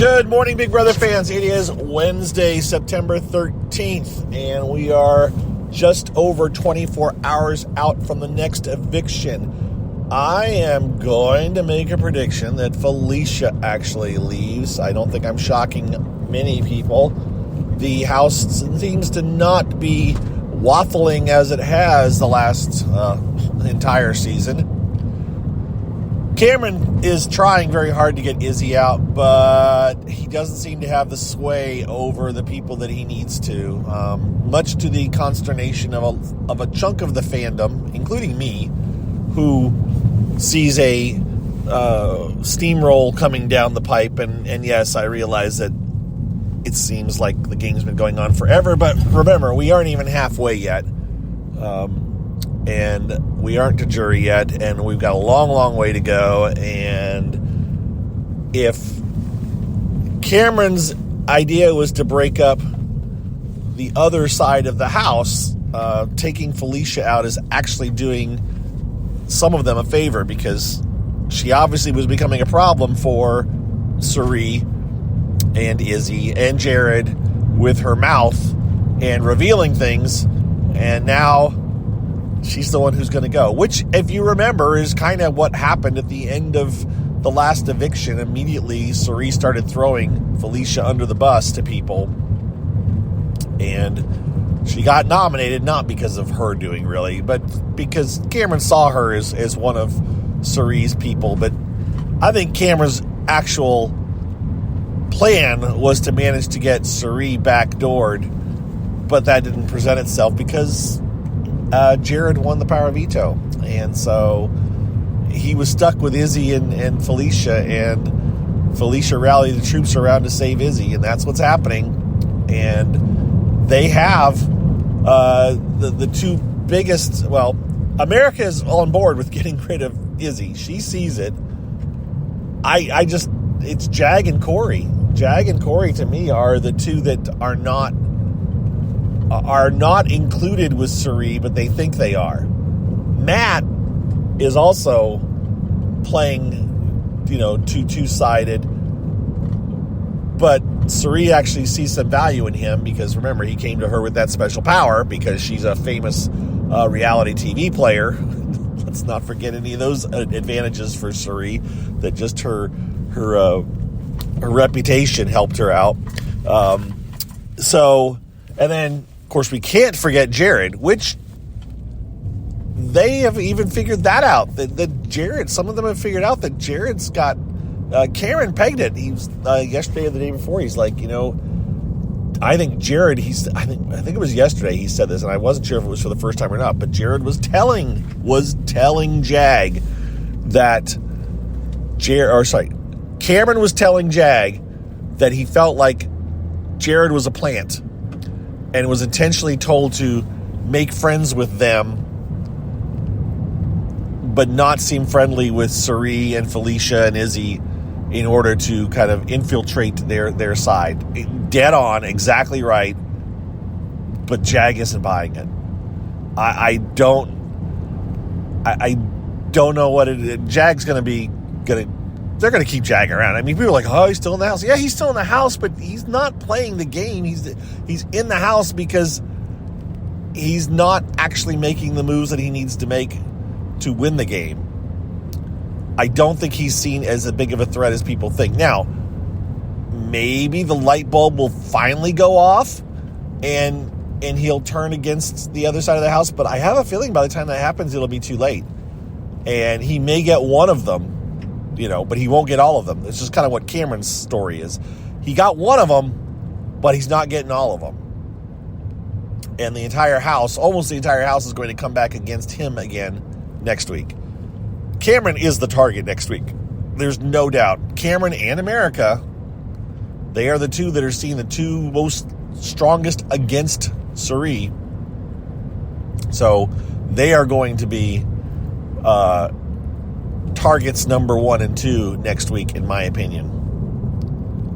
Good morning, Big Brother fans. It is Wednesday, September 13th, and we are just over 24 hours out from the next eviction. I am going to make a prediction that Felicia actually leaves. I don't think I'm shocking many people. The house seems to not be waffling as it has the last entire season. Cameron is trying very hard to get Izzy out, but he doesn't seem to have the sway over the people that he needs to, much to the consternation of a chunk of the fandom, including me, who sees a steamroll coming down the pipe. And yes, I realize that it seems like the game's been going on forever, but remember, we aren't even halfway yet. And we aren't to jury yet, and we've got a long, long way to go. And if Cameron's idea was to break up the other side of the house, taking Felicia out is actually doing some of them a favor, because she obviously was becoming a problem for Cirie and Izzy and Jared with her mouth and revealing things, and now she's the one who's going to go, which, if you remember, is kind of what happened at the end of the last eviction. Immediately, Cirie started throwing Felicia under the bus to people, and she got nominated not because of her doing, really, but because Cameron saw her as one of Cirie's people. But I think Cameron's actual plan was to manage to get Cirie backdoored, but that didn't present itself because Jared won the power veto, and so he was stuck with Izzy and Felicia, and Felicia rallied the troops around to save Izzy, and that's what's happening. And they have the two biggest, well, America is on board with getting rid of Izzy. She sees it. It's Jag and Corey. Jag and Corey, to me, are the two that are not included with Cirie, but they think they are. Matt is also playing, two-sided, but Cirie actually sees some value in him because, remember, he came to her with that special power because she's a famous reality TV player. Let's not forget any of those advantages for Cirie, that just her reputation helped her out. And then, of course, we can't forget Jared, which they have even figured that out. That Jared, some of them have figured out that Jared's got, Cameron pegged it. He was, yesterday or the day before, he's like, I think Jared, I think it was yesterday he said this, and I wasn't sure if it was for the first time or not, but Jared was telling Jag that Cameron was telling Jag that he felt like Jared was a plant and was intentionally told to make friends with them, but not seem friendly with Cirie and Felicia and Izzy in order to kind of infiltrate their side. Dead on, exactly right, but Jag isn't buying it. I don't know what it. Jag's they're going to keep Jag around. I mean, people are like, oh, he's still in the house. Yeah, he's still in the house, but he's not playing the game. He's in the house because he's not actually making the moves that he needs to make to win the game. I don't think he's seen as big of a threat as people think. Now, maybe the light bulb will finally go off and he'll turn against the other side of the house, but I have a feeling by the time that happens, it'll be too late. And he may get one of them, but he won't get all of them. It's just kind of what Cameron's story is. He got one of them, but he's not getting all of them. And almost the entire house is going to come back against him again next week. Cameron is the target next week. There's no doubt. Cameron and America, they are the two that are seeing the two most strongest against Cirie. So they are going to be targets number 1 and 2 next week, in my opinion.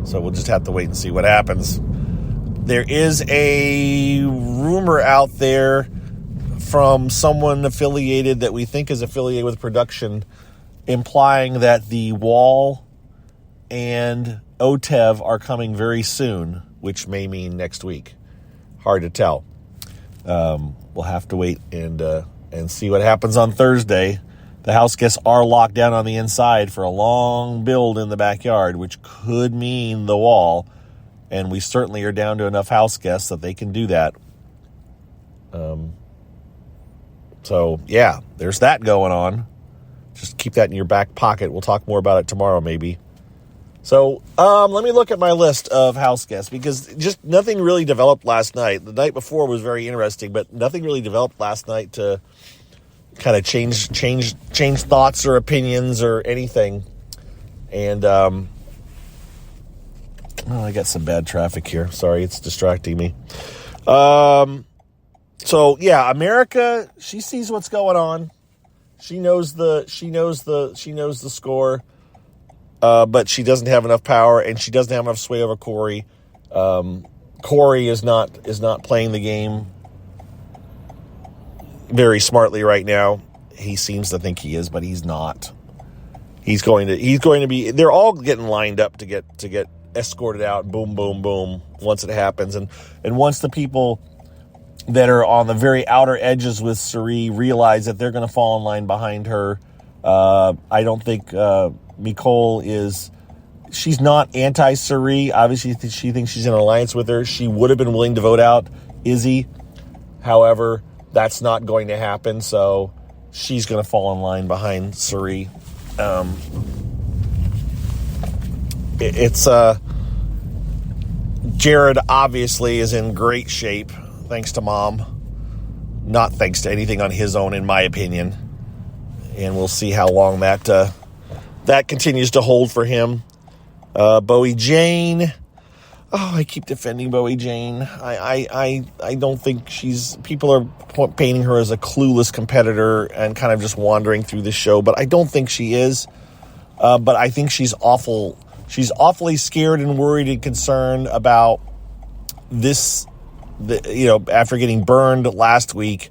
So we'll just have to wait and see what happens. There is a rumor out there from someone affiliated that we think is affiliated with production, implying that the Wall and OTEV are coming very soon, which may mean next week. Hard to tell. We'll have to wait and see what happens on Thursday. The house guests are locked down on the inside for a long build in the backyard, which could mean the wall. And we certainly are down to enough house guests that they can do that. So, yeah, there's that going on. Just keep that in your back pocket. We'll talk more about it tomorrow, maybe. So, let me look at my list of house guests, because just nothing really developed last night. The night before was very interesting, but nothing really developed last night to kind of change thoughts or opinions or anything. And, I got some bad traffic here. Sorry, it's distracting me. So yeah, America, she sees what's going on. She knows the score. But she doesn't have enough power, and she doesn't have enough sway over Corey. Corey is not playing the game very smartly right now. He seems to think he is, but he's not. He's going to be. They're all getting lined up to get escorted out. Boom, boom, boom. Once it happens, and once the people that are on the very outer edges with Cirie realize that they're going to fall in line behind her. I don't think Nicole is. She's not anti-Cirie. Obviously, she thinks she's in an alliance with her. She would have been willing to vote out Izzy. However, that's not going to happen. So she's going to fall in line behind Cirie. Jared obviously is in great shape, thanks to Mom. Not thanks to anything on his own, in my opinion. And we'll see how long that continues to hold for him. Bowie Jane. Oh, I keep defending Bowie Jane. I don't think people are painting her as a clueless competitor and kind of just wandering through the show, but I don't think she is. But I think she's awfully scared and worried and concerned about this, after getting burned last week.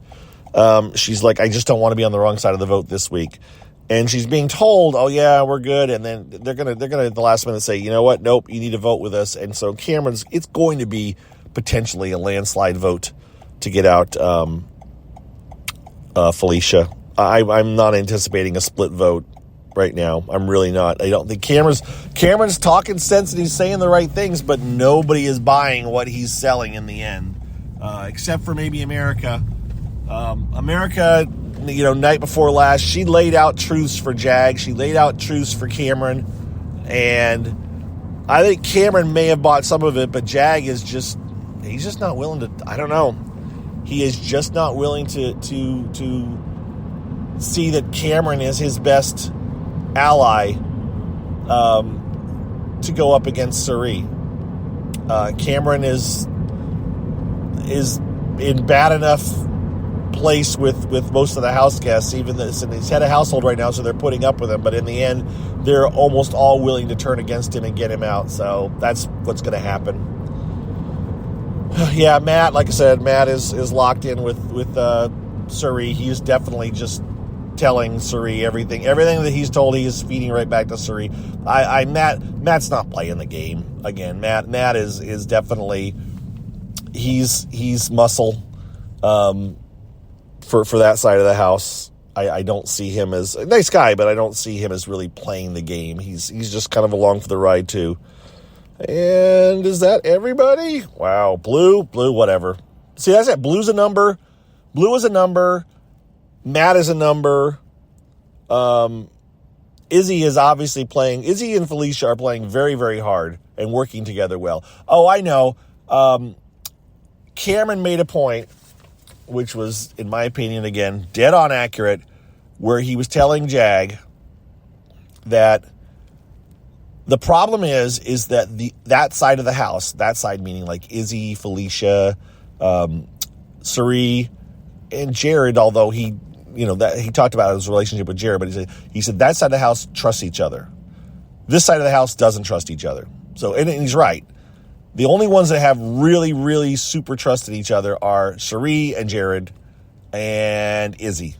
She's like, I just don't want to be on the wrong side of the vote this week. And she's being told, oh yeah, we're good. And then they're going to at the last minute say, you know what? Nope, you need to vote with us. And so it's going to be potentially a landslide vote to get out, Felicia. I'm not anticipating a split vote right now. I'm really not. I don't think Cameron's talking sense and he's saying the right things, but nobody is buying what he's selling in the end, except for maybe America. America, night before last, she laid out truths for Jag. She laid out truths for Cameron. And I think Cameron may have bought some of it, but Jag he's just not willing to, I don't know. He is just not willing to see that Cameron is his best ally, to go up against Cirie. Cameron is in bad enough place with most of the house guests, even though he's head of household right now, so they're putting up with him, but in the end they're almost all willing to turn against him and get him out. So that's what's going to happen. Yeah, Matt, like I said, Matt is locked in with Cirie. He's definitely just telling Cirie everything that he's told. He is feeding right back to Cirie. Matt's not playing the game again. Matt is definitely he's muscle for that side of the house. I don't see him as a nice guy, but I don't see him as really playing the game. He's just kind of along for the ride too. And is that everybody? Wow, Blue, whatever. See, that's it. Blue's a number. Blue is a number. Matt is a number. Izzy is obviously playing. Izzy and Felicia are playing very, very hard and working together well. Oh, I know. Cameron made a point, which was, in my opinion, again, dead on accurate, where he was telling Jag that the problem is that that side of the house, that side meaning like Izzy, Felicia, Cirie, and Jared, although he talked about his relationship with Jared, but he said that side of the house trusts each other. This side of the house doesn't trust each other. So, and he's right. The only ones that have really, really super trusted each other are Cirie and Jared and Izzy.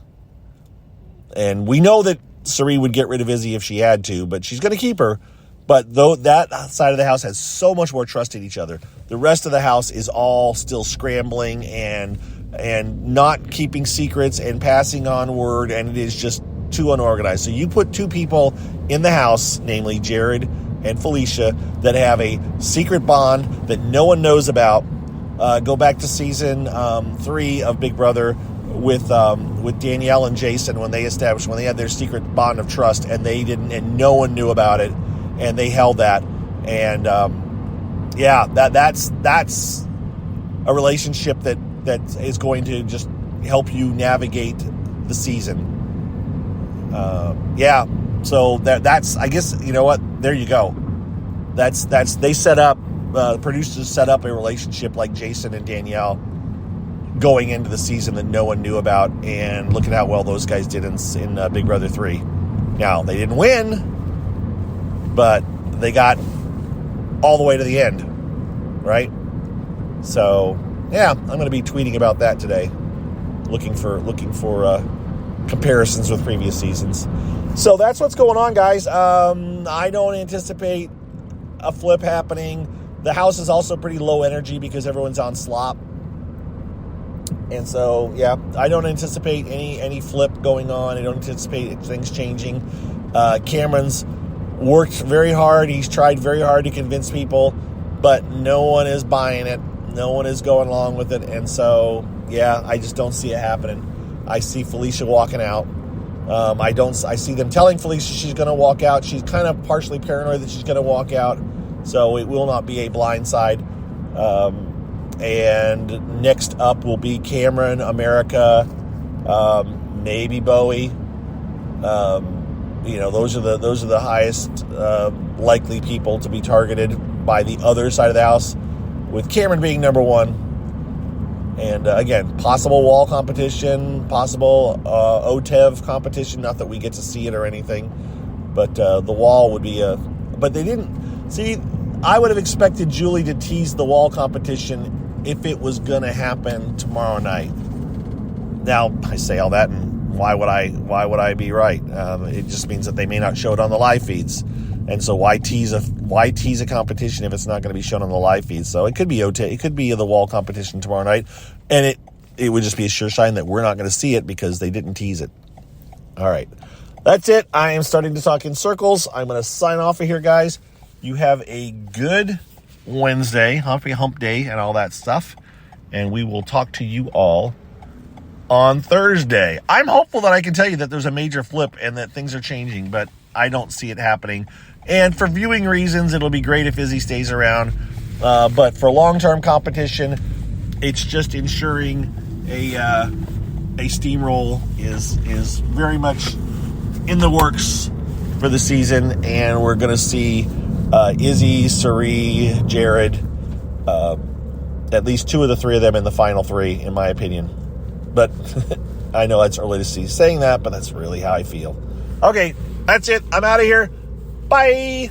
And we know that Cirie would get rid of Izzy if she had to, but she's going to keep her. But though that side of the house has so much more trust in each other, the rest of the house is all still scrambling and not keeping secrets and passing on word, and it is just too unorganized. So you put two people in the house, namely Jared and Felicia, that have a secret bond that no one knows about. Go back to season 3 of Big Brother with Danielle and Jason when they had their secret bond of trust, and they didn't, and no one knew about it. And they held that, and that's a relationship that is going to just help you navigate the season. So that's, I guess, you know what? There you go. That's they set up, the producers set up a relationship like Jason and Danielle going into the season that no one knew about, and look at how well those guys did in Big Brother 3. Now, they didn't win, but they got all the way to the end, right? So, yeah, I'm going to be tweeting about that today, looking for comparisons with previous seasons. So that's what's going on, guys. I don't anticipate a flip happening. The house is also pretty low energy because everyone's on slop. And so, yeah, I don't anticipate any flip going on. I don't anticipate things changing. Cameron's worked very hard. He's tried very hard to convince people, but no one is buying it. No one is going along with it. And so, yeah, I just don't see it happening. I see Felicia walking out. I see them telling Felicia she's going to walk out. She's kind of partially paranoid that she's going to walk out. So it will not be a blindside. And next up will be Cameron, America, maybe Bowie. Those are the highest likely people to be targeted by the other side of the house, with Cameron being number one. And again, possible wall competition, possible OTEV competition. Not that we get to see it or anything, but the wall would be a. But they didn't see. I would have expected Julie to tease the wall competition if it was going to happen tomorrow night. Now I say all that, and why would I be right? It just means that they may not show it on the live feeds, and so why tease a competition if it's not going to be shown on the live feeds? So it could be it could be the wall competition tomorrow night, and it would just be a sure sign that we're not going to see it because they didn't tease it. All right, that's it. I am starting to talk in circles. I'm going to sign off of here, guys. You have a good Wednesday, happy hump day, and all that stuff, and we will talk to you all on Thursday. I'm hopeful that I can tell you that there's a major flip and that things are changing, but I don't see it happening. And for viewing reasons, it'll be great if Izzy stays around. But for long-term competition, it's just ensuring a steamroll is very much in the works for the season, and we're going to see Izzy, Cirie, Jared, at least 2 of the 3 of them in the final 3, in my opinion. But I know it's early to see saying that, but that's really how I feel. Okay, that's it. I'm out of here. Bye.